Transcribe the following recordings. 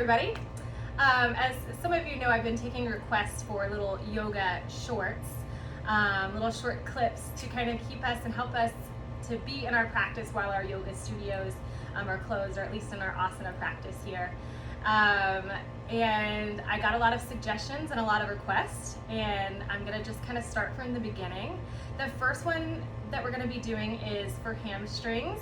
everybody. As some of you know, I've been taking requests for little yoga shorts, little short clips to kind of keep us and help us to be in our practice while our yoga studios are closed, or at least in our asana practice here. And I got a lot of suggestions and a lot of requests, and I'm gonna just kind of start from the beginning. The first one that we're gonna be doing is for hamstrings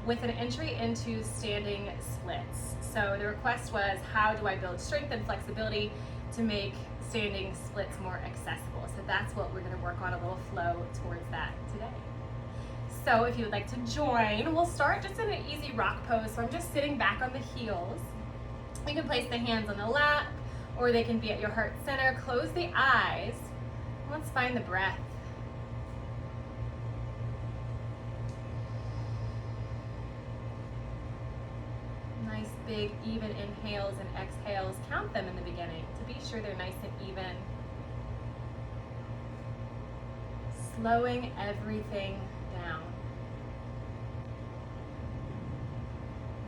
with an entry into standing splits. So the request was, how do I build strength and flexibility to make standing splits more accessible? So that's what we're gonna work on, a little flow towards that today. So if you would like to join, we'll start just in an easy rock pose. So I'm just sitting back on the heels. You can place the hands on the lap, or they can be at your heart center. Close the eyes. Let's find the breath. Nice big even inhales and exhales. Count them in the beginning to be sure they're nice and even. Slowing everything down.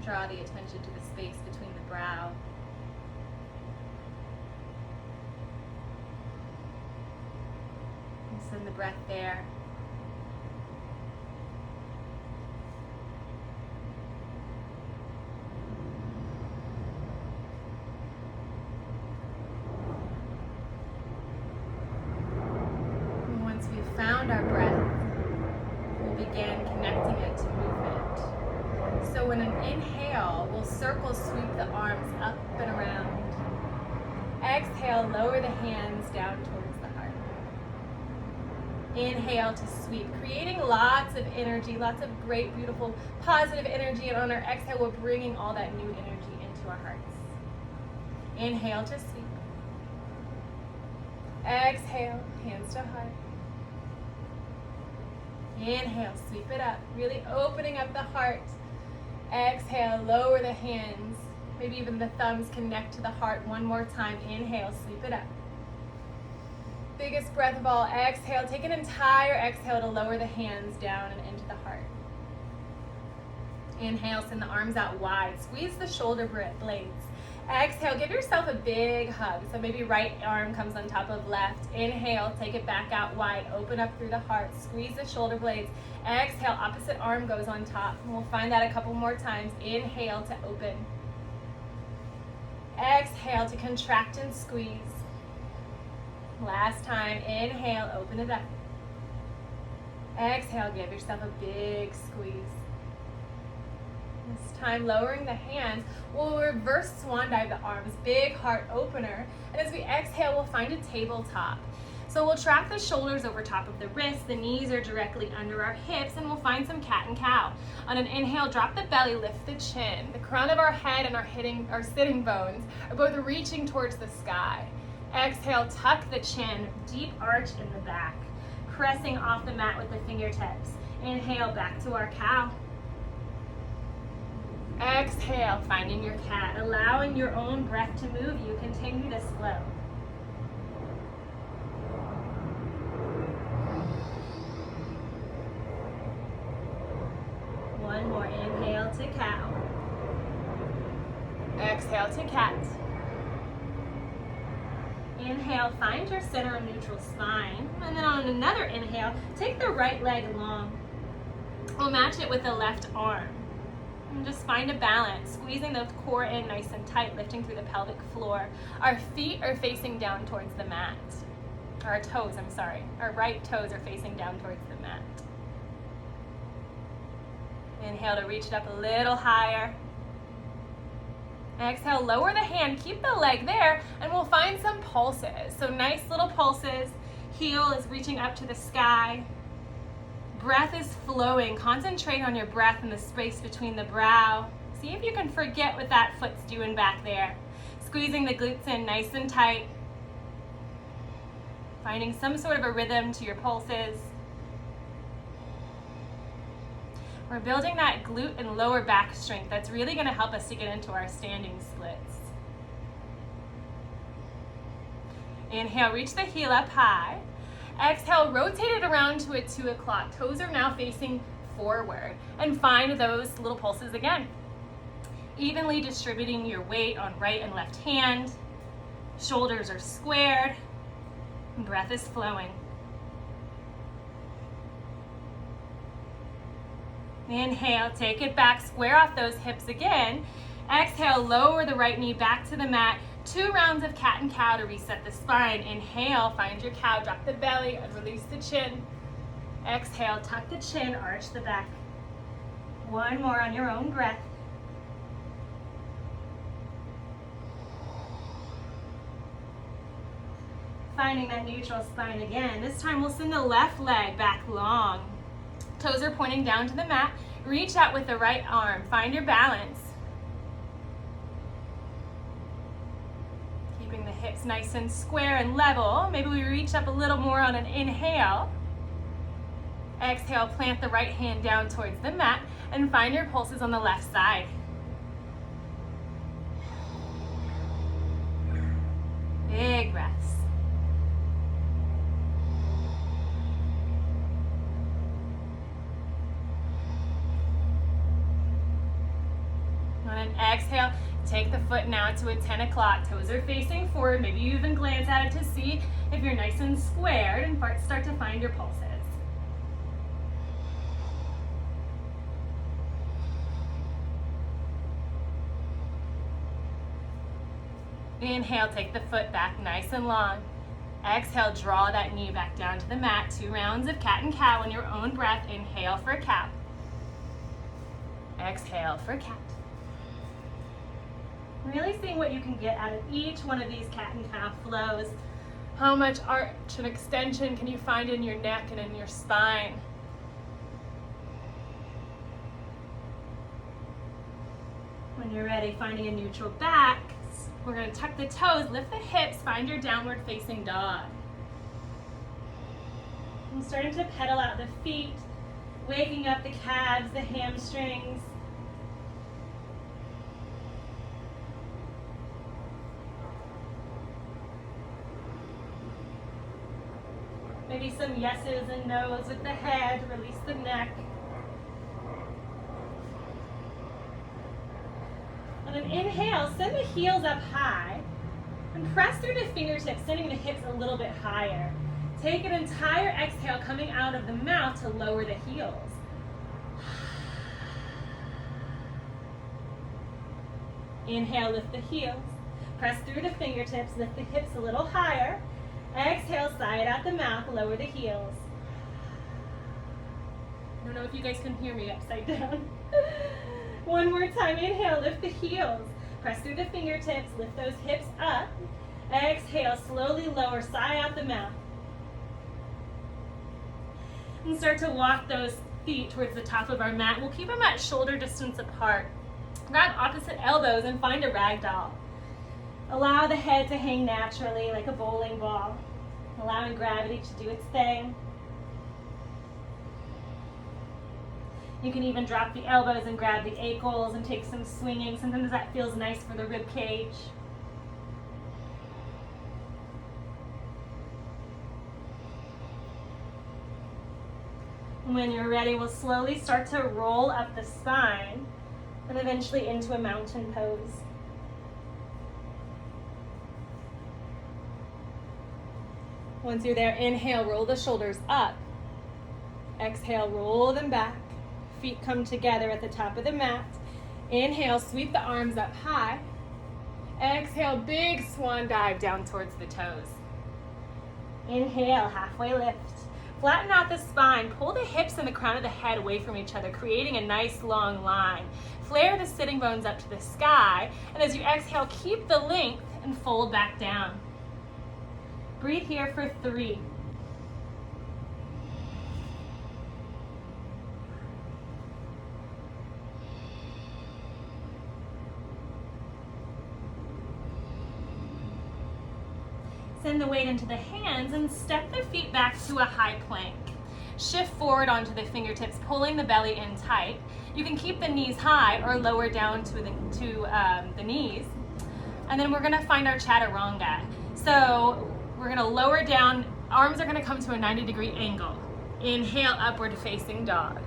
Draw the attention to the space between the brow. And send the breath there. And once we've found our breath, we'll begin connecting it to movement. So in an inhale, we'll circle sweep the arms up and around. Exhale, lower the hands down towards the heart. Inhale to sweep, creating lots of energy, lots of great, beautiful, positive energy. And on our exhale, we're bringing all that new energy into our hearts. Inhale to sweep. Exhale, hands to heart. Inhale, sweep it up, really opening up the heart. Exhale, lower the hands. Maybe even the thumbs connect to the heart one more time. Inhale, sweep it up. Biggest breath of all. Exhale, take an entire exhale to lower the hands down and into the heart. Inhale, send the arms out wide. Squeeze the shoulder blades. Exhale, give yourself a big hug. So maybe right arm comes on top of left. Inhale, take it back out wide. Open up through the heart. Squeeze the shoulder blades. Exhale, opposite arm goes on top. And we'll find that a couple more times. Inhale to open. Exhale to contract and squeeze. Last time, inhale, open it up. Exhale, give yourself a big squeeze. This time, lowering the hands, we'll reverse swan dive the arms, big heart opener. And as we exhale, we'll find a tabletop. So we'll track the shoulders over top of the wrists, the knees are directly under our hips, and we'll find some cat and cow. On an inhale, drop the belly, lift the chin. The crown of our head and our sitting bones are both reaching towards the sky. Exhale, tuck the chin, deep arch in the back, pressing off the mat with the fingertips. Inhale, back to our cow. Exhale, finding your cat, allowing your own breath to move you. Continue this flow. One more, inhale to cow. Exhale to cat. Inhale, find your center of neutral spine. And then on another inhale, take the right leg long. We'll match it with the left arm. And just find a balance, squeezing the core in nice and tight, lifting through the pelvic floor. Our feet are facing down towards the mat. Our toes, I'm sorry. Our right toes are facing down towards the mat. Inhale to reach it up a little higher. Exhale, lower the hand, keep the leg there, and we'll find some pulses. So nice little pulses. Heel is reaching up to the sky. Breath is flowing. Concentrate on your breath in the space between the brow. See if you can forget what that foot's doing back there. Squeezing the glutes in nice and tight. Finding some sort of a rhythm to your pulses. We're building that glute and lower back strength. That's really going to help us to get into our standing splits. Inhale, reach the heel up high. Exhale, rotate it around to a 2 o'clock. Toes are now facing forward. And find those little pulses again. Evenly distributing your weight on right and left hand. Shoulders are squared. Breath is flowing. Inhale, take it back, square off those hips again. Exhale, lower the right knee back to the mat. 2 rounds of cat and cow to reset the spine. Inhale, find your cow, drop the belly and release the chin. Exhale, tuck the chin, arch the back. 1 more on your own breath. Finding that neutral spine again. This time we'll send the left leg back long. Toes are pointing down to the mat. Reach out with the right arm. Find your balance. Keeping the hips nice and square and level. Maybe we reach up a little more on an inhale. Exhale, plant the right hand down towards the mat and find your pulses on the left side. Big breaths. On an exhale, take the foot now to a 10 o'clock. Toes are facing forward. Maybe you even glance at it to see if you're nice and squared, and start to find your pulses. Inhale, take the foot back nice and long. Exhale, draw that knee back down to the mat. 2 rounds of cat and cow on your own breath. Inhale for cow. Exhale for cat. Really seeing what you can get out of each one of these cat and cow flows. How much arch and extension can you find in your neck and in your spine? When you're ready, finding a neutral back, we're going to tuck the toes, lift the hips, find your downward facing dog. I'm starting to pedal out the feet, waking up the calves, the hamstrings. Maybe some yeses and nos with the head, release the neck. On an inhale, send the heels up high and press through the fingertips, sending the hips a little bit higher. Take an entire exhale coming out of the mouth to lower the heels. Inhale, lift the heels. Press through the fingertips, lift the hips a little higher. Exhale, sigh it out the mouth, lower the heels. I don't know if you guys can hear me upside down. 1 more time, inhale, lift the heels. Press through the fingertips, lift those hips up. Exhale, slowly lower, sigh out the mouth. And start to walk those feet towards the top of our mat. We'll keep them at shoulder distance apart. Grab opposite elbows and find a ragdoll. Allow the head to hang naturally like a bowling ball, allowing gravity to do its thing. You can even drop the elbows and grab the ankles and take some swinging. Sometimes that feels nice for the rib cage. When you're ready, we'll slowly start to roll up the spine and eventually into a mountain pose. Once you're there, inhale, roll the shoulders up. Exhale, roll them back. Feet come together at the top of the mat. Inhale, sweep the arms up high. Exhale, big swan dive down towards the toes. Inhale, halfway lift. Flatten out the spine. Pull the hips and the crown of the head away from each other, creating a nice long line. Flare the sitting bones up to the sky. And as you exhale, keep the length and fold back down. Breathe here for 3. Send the weight into the hands and step the feet back to a high plank. Shift forward onto the fingertips, pulling the belly in tight. You can keep the knees high or lower down to the knees. And then we're gonna find our chaturanga. So we're gonna lower down, arms are gonna come to a 90-degree angle. Inhale, upward facing dog.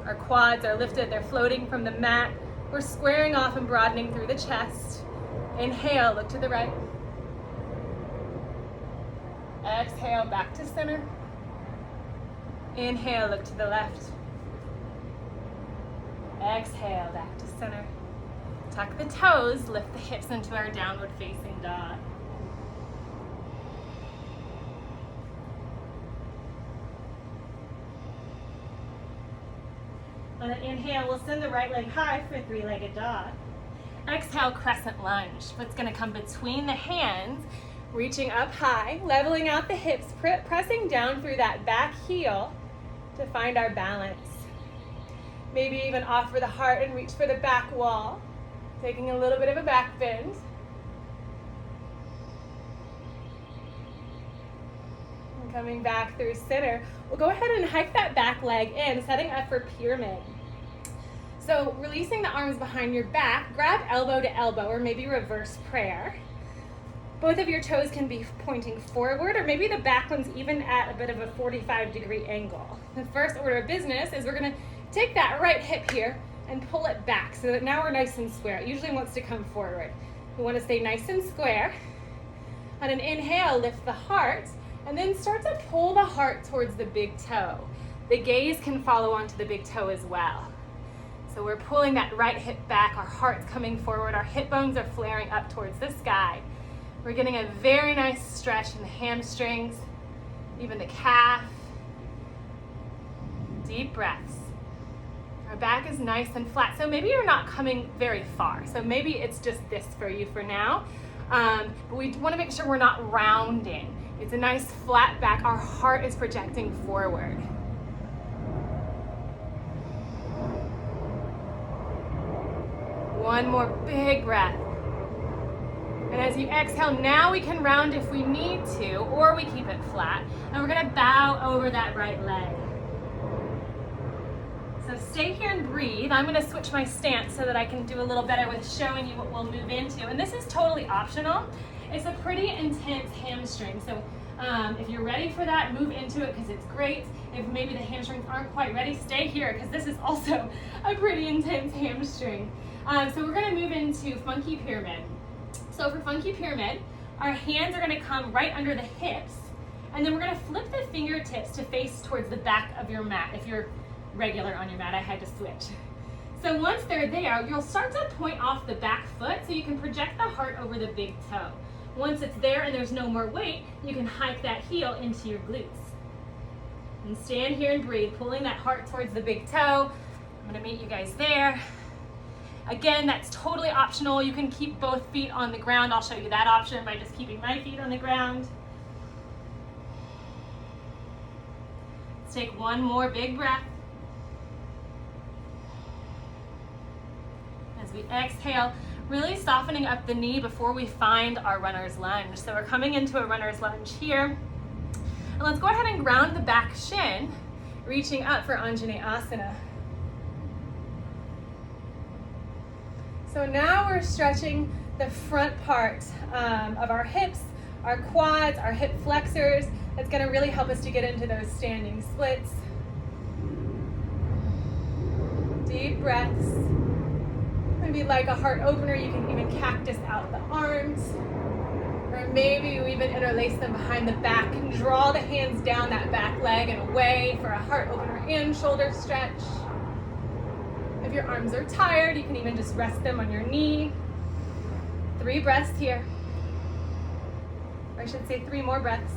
Our quads are lifted, they're floating from the mat. We're squaring off and broadening through the chest. Inhale, look to the right. Exhale, back to center. Inhale, look to the left. Exhale, back to center. Tuck the toes, lift the hips into our downward facing dog. On an inhale, we'll send the right leg high for three-legged dog. Exhale, crescent lunge. Foot's gonna come between the hands, reaching up high, leveling out the hips, pressing down through that back heel to find our balance. Maybe even offer the heart and reach for the back wall, taking a little bit of a back bend. And coming back through center. We'll go ahead and hike that back leg in, setting up for pyramid. So releasing the arms behind your back, grab elbow to elbow, or maybe reverse prayer. Both of your toes can be pointing forward, or maybe the back one's even at a bit of a 45-degree angle. The first order of business is we're gonna take that right hip here and pull it back so that now we're nice and square. It usually wants to come forward. We wanna stay nice and square. On an inhale, lift the heart, and then start to pull the heart towards the big toe. The gaze can follow onto the big toe as well. So we're pulling that right hip back, our heart's coming forward, our hip bones are flaring up towards the sky. We're getting a very nice stretch in the hamstrings, even the calf. Deep breaths. Our back is nice and flat. So maybe you're not coming very far. So maybe it's just this for you for now. But we want to make sure we're not rounding. It's a nice flat back. Our heart is projecting forward. One more big breath. And as you exhale, now we can round if we need to, or we keep it flat. And we're gonna bow over that right leg. So stay here and breathe. I'm gonna switch my stance so that I can do a little better with showing you what we'll move into. And this is totally optional. It's a pretty intense hamstring. So if you're ready for that, move into it because it's great. If maybe the hamstrings aren't quite ready, stay here because this is also a pretty intense hamstring. So we're gonna move into funky pyramid. So for funky pyramid, our hands are gonna come right under the hips, and then we're gonna flip the fingertips to face towards the back of your mat. If you're regular on your mat, I had to switch. So once they're there, you'll start to point off the back foot so you can project the heart over the big toe. Once it's there and there's no more weight, you can hike that heel into your glutes. And stand here and breathe, pulling that heart towards the big toe. I'm gonna meet you guys there. Again, that's totally optional. You can keep both feet on the ground. I'll show you that option by just keeping my feet on the ground. Let's take one more big breath. As we exhale, really softening up the knee before we find our runner's lunge. So we're coming into a runner's lunge here. And let's go ahead and ground the back shin, reaching up for Anjaneyasana. So now we're stretching the front part of our hips, our quads, our hip flexors. That's gonna really help us to get into those standing splits. Deep breaths. Maybe like a heart opener, you can even cactus out the arms. Or maybe you even interlace them behind the back and draw the hands down that back leg and away for a heart opener and shoulder stretch. If your arms are tired, you can even just rest them on your knee. 3 breaths here. Or I should say 3 more breaths.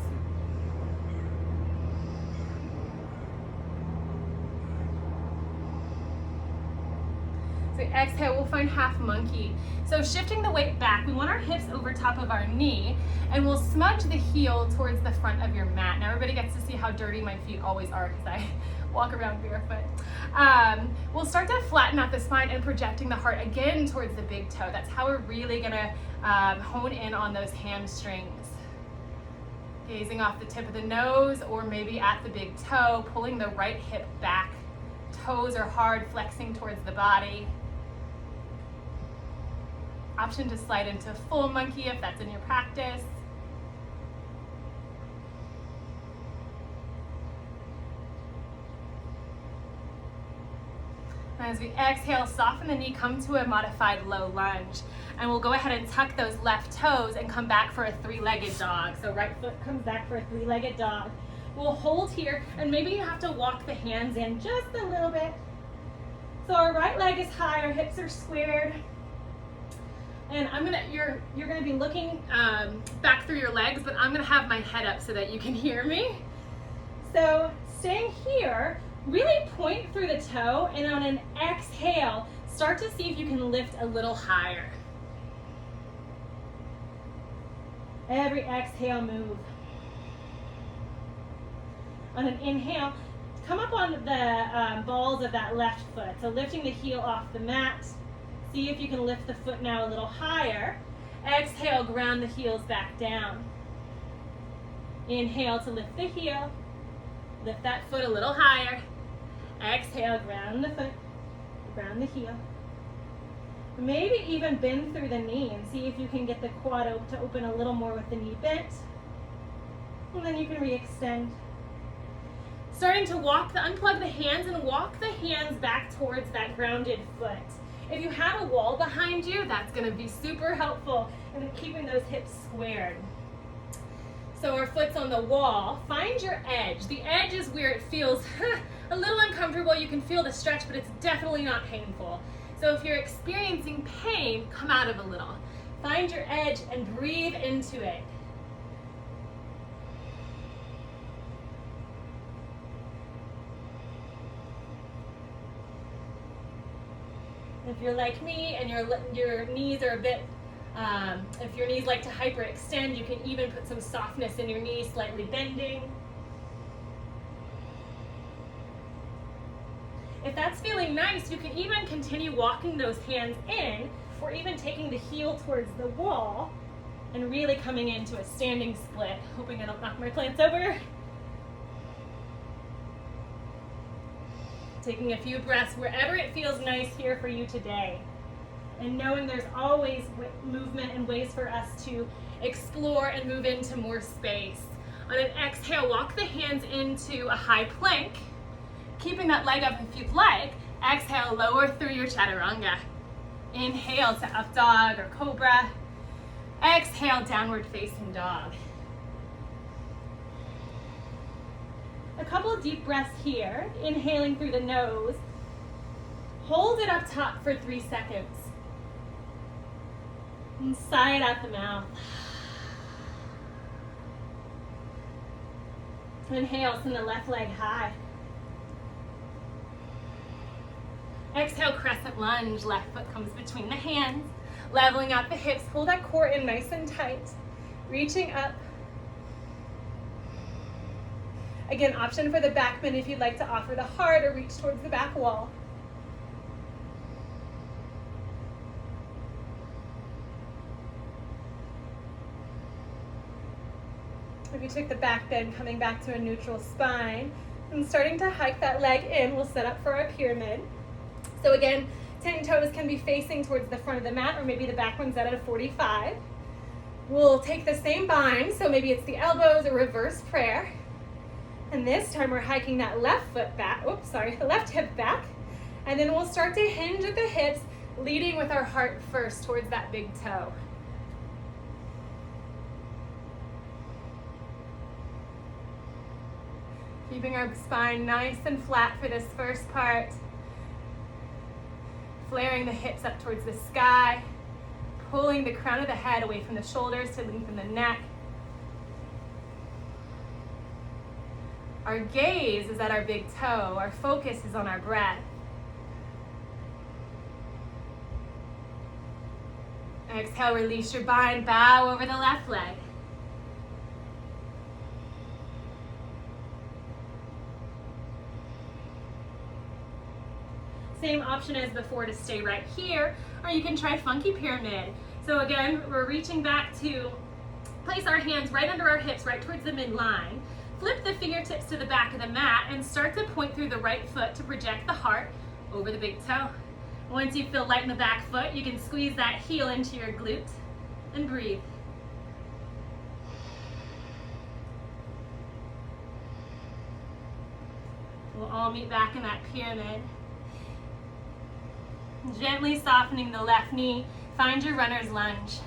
So exhale, we'll find half monkey. So shifting the weight back, we want our hips over top of our knee, and we'll smudge the heel towards the front of your mat. Now everybody gets to see how dirty my feet always are because I walk around barefoot. We'll start to flatten out the spine and projecting the heart again towards the big toe. That's how we're really gonna hone in on those hamstrings. Gazing off the tip of the nose or maybe at the big toe, pulling the right hip back. Toes are hard, flexing towards the body. Option to slide into full monkey if that's in your practice. As we exhale, soften the knee, come to a modified low lunge. And we'll go ahead and tuck those left toes and come back for a three-legged dog. So right foot comes back for a three-legged dog. We'll hold here, and maybe you have to walk the hands in just a little bit. So our right leg is high, our hips are squared. And you're gonna be looking back through your legs, but I'm gonna have my head up so that you can hear me. So staying here, really point through the toe, and on an exhale, start to see if you can lift a little higher. Every exhale, move. On an inhale, come up on the balls of that left foot. So lifting the heel off the mat. See if you can lift the foot now a little higher. Exhale, ground the heels back down. Inhale to lift the heel. Lift that foot a little higher. Exhale, ground the foot, ground the heel. Maybe even bend through the knee and see if you can get the quad to open a little more with the knee bent. And then you can re-extend. Starting to unplug the hands and walk the hands back towards that grounded foot. If you have a wall behind you, that's gonna be super helpful in keeping those hips squared. So our foot's on the wall. Find your edge. The edge is where it feels a little uncomfortable. You can feel the stretch, but it's definitely not painful. So if you're experiencing pain, come out of a little. Find your edge and breathe into it. If you're like me and your knees are a bit, if your knees like to hyperextend, you can even put some softness in your knees, slightly bending. If that's feeling nice, you can even continue walking those hands in, or even taking the heel towards the wall and really coming into a standing split. Hoping I don't knock my plants over. Taking a few breaths wherever it feels nice here for you today. And knowing there's always movement and ways for us to explore and move into more space. On an exhale, walk the hands into a high plank. Keeping that leg up if you'd like. Exhale, lower through your chaturanga. Inhale to up dog or cobra. Exhale, downward facing dog. A couple of deep breaths here. Inhaling through the nose. Hold it up top for 3 seconds. And sigh it out the mouth. Inhale, send the left leg high. Exhale, crescent lunge. Left foot comes between the hands. Leveling out the hips. Pull that core in nice and tight. Reaching up. Again, option for the back bend if you'd like to offer the heart or reach towards the back wall. If you took the back bend, coming back to a neutral spine, and starting to hike that leg in, we'll set up for our pyramid. So again, 10 toes can be facing towards the front of the mat, or maybe the back one's at a 45. We'll take the same bind, so maybe it's the elbows or reverse prayer. And this time we're hiking that left foot back, the left hip back. And then we'll start to hinge at the hips, leading with our heart first towards that big toe. Keeping our spine nice and flat for this first part. Flaring the hips up towards the sky. Pulling the crown of the head away from the shoulders to lengthen the neck. Our gaze is at our big toe. Our focus is on our breath. Exhale, release your bind, bow over the left leg. Same option as before to stay right here, or you can try funky pyramid. So again, we're reaching back to place our hands right under our hips, right towards the midline. Flip the fingertips to the back of the mat and start to point through the right foot to project the heart over the big toe. Once you feel light in the back foot, you can squeeze that heel into your glute and breathe. We'll all meet back in that pyramid. Gently softening the left knee. Find your runner's lunge.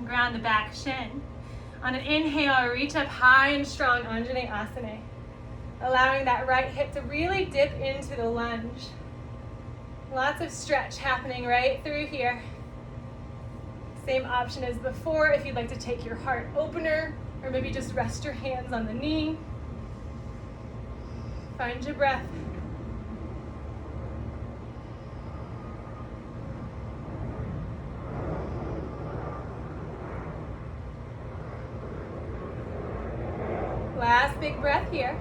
Ground the back shin. On an inhale, reach up high and strong, Anjaneyasana. Allowing that right hip to really dip into the lunge. Lots of stretch happening right through here. Same option as before if you'd like to take your heart opener, or maybe just rest your hands on the knee. Find your breath. Last big breath here.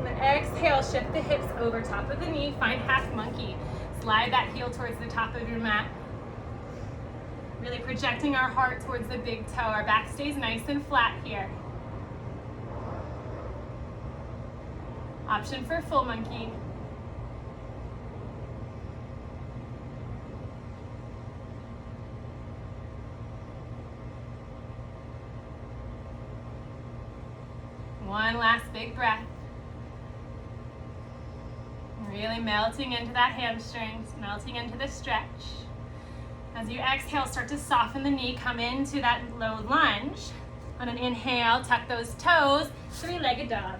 And exhale, shift the hips over top of the knee. Find half monkey. Slide that heel towards the top of your mat. Really projecting our heart towards the big toe. Our back stays nice and flat here. Option for full monkey. One last big breath. Really melting into that hamstrings, melting into the stretch. As you exhale, start to soften the knee, come into that low lunge. On an inhale, tuck those toes, three-legged dog.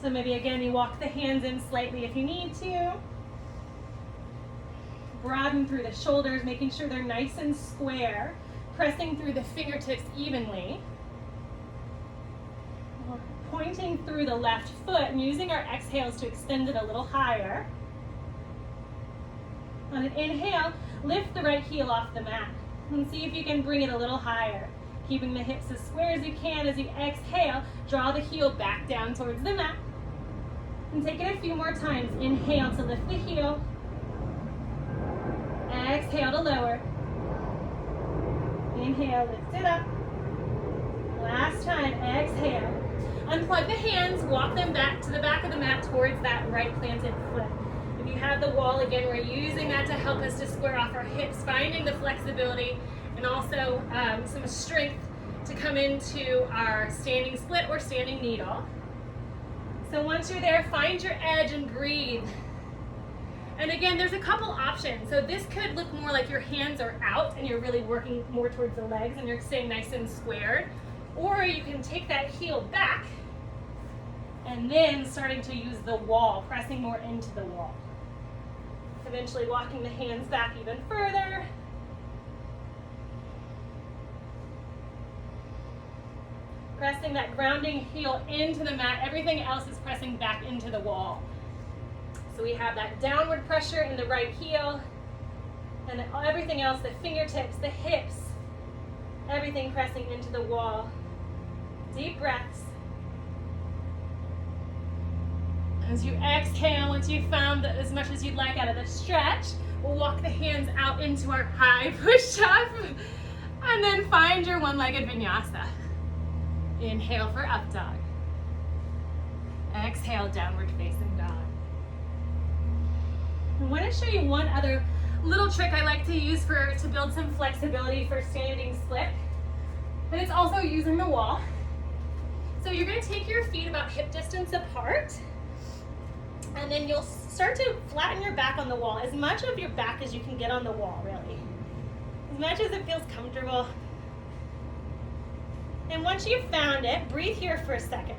So maybe again, you walk the hands in slightly if you need to. Broaden through the shoulders, making sure they're nice and square, pressing through the fingertips evenly. Pointing through the left foot and using our exhales to extend it a little higher. On an inhale, lift the right heel off the mat and see if you can bring it a little higher. Keeping the hips as square as you can. As you exhale, draw the heel back down towards the mat. And take it a few more times. Inhale to lift the heel. Exhale to lower. Inhale, lift it up. Last time, exhale. Unplug the hands, walk them back to the back of the mat towards that right planted foot. If you have the wall, again, we're using that to help us to square off our hips, finding the flexibility and also some strength to come into our standing split or standing needle. So once you're there, find your edge and breathe. And again, there's a couple options. So this could look more like your hands are out and you're really working more towards the legs and you're staying nice and squared. Or you can take that heel back and then starting to use the wall, pressing more into the wall. Eventually walking the hands back even further. Pressing that grounding heel into the mat. Everything else is pressing back into the wall. So we have that downward pressure in the right heel, and everything else, the fingertips, the hips, everything pressing into the wall. Deep breaths. As you exhale, once you've found as much as you'd like out of the stretch, we'll walk the hands out into our high push-up, and then find your one-legged vinyasa. Inhale for up dog. Exhale, downward facing dog. I want to show you one other little trick I like to use to build some flexibility for standing split, and it's also using the wall. So you're going to take your feet about hip distance apart, and then you'll start to flatten your back on the wall, as much of your back as you can get on the wall, really. As much as it feels comfortable. And once you've found it, breathe here for a second.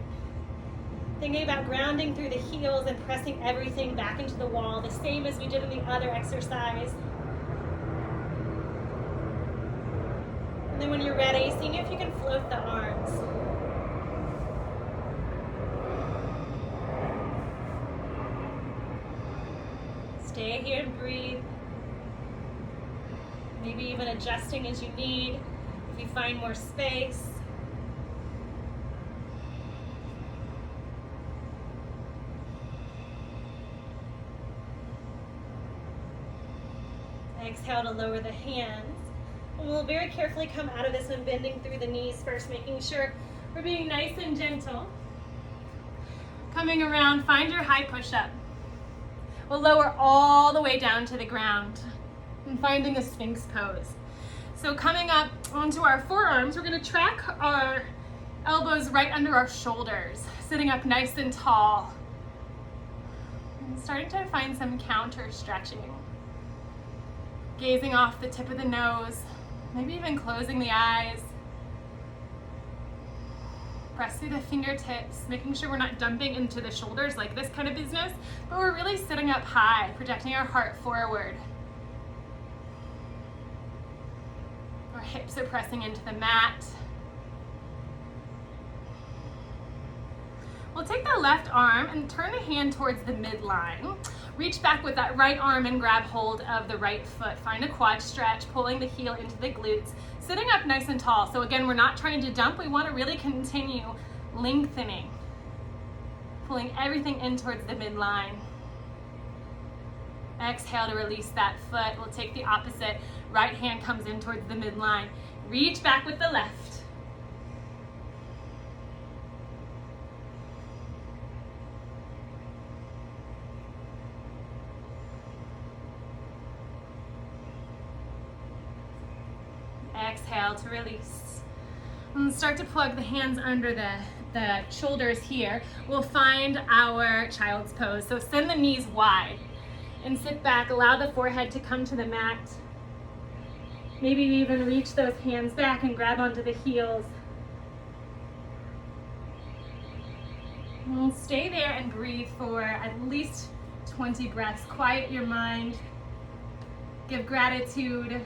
Thinking about grounding through the heels and pressing everything back into the wall, the same as we did in the other exercise. And then when you're ready, seeing if you can float the arms. Stay here and breathe. Maybe even adjusting as you need, if you find more space. Exhale to lower the hands. And we'll very carefully come out of this one, bending through the knees first, making sure we're being nice and gentle. Coming around, find your high push-up. We'll lower all the way down to the ground and finding a Sphinx pose. So coming up onto our forearms, we're going to track our elbows right under our shoulders, sitting up nice and tall. And starting to find some counter stretching. Gazing off the tip of the nose, maybe even closing the eyes. Press through the fingertips, making sure we're not dumping into the shoulders like this kind of business, but we're really sitting up high, projecting our heart forward. Our hips are pressing into the mat. We'll take the left arm and turn the hand towards the midline. Reach back with that right arm and grab hold of the right foot. Find a quad stretch, pulling the heel into the glutes. Sitting up nice and tall. So again, we're not trying to dump. We want to really continue lengthening. Pulling everything in towards the midline. Exhale to release that foot. We'll take the opposite. Right hand comes in towards the midline. Reach back with the left. Exhale to release. And start to plug the hands under the shoulders here. We'll find our child's pose. So send the knees wide and sit back. Allow the forehead to come to the mat. Maybe even reach those hands back and grab onto the heels. And stay there and breathe for at least 20 breaths. Quiet your mind. Give gratitude.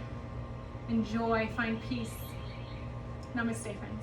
Enjoy, find peace. Namaste, friends.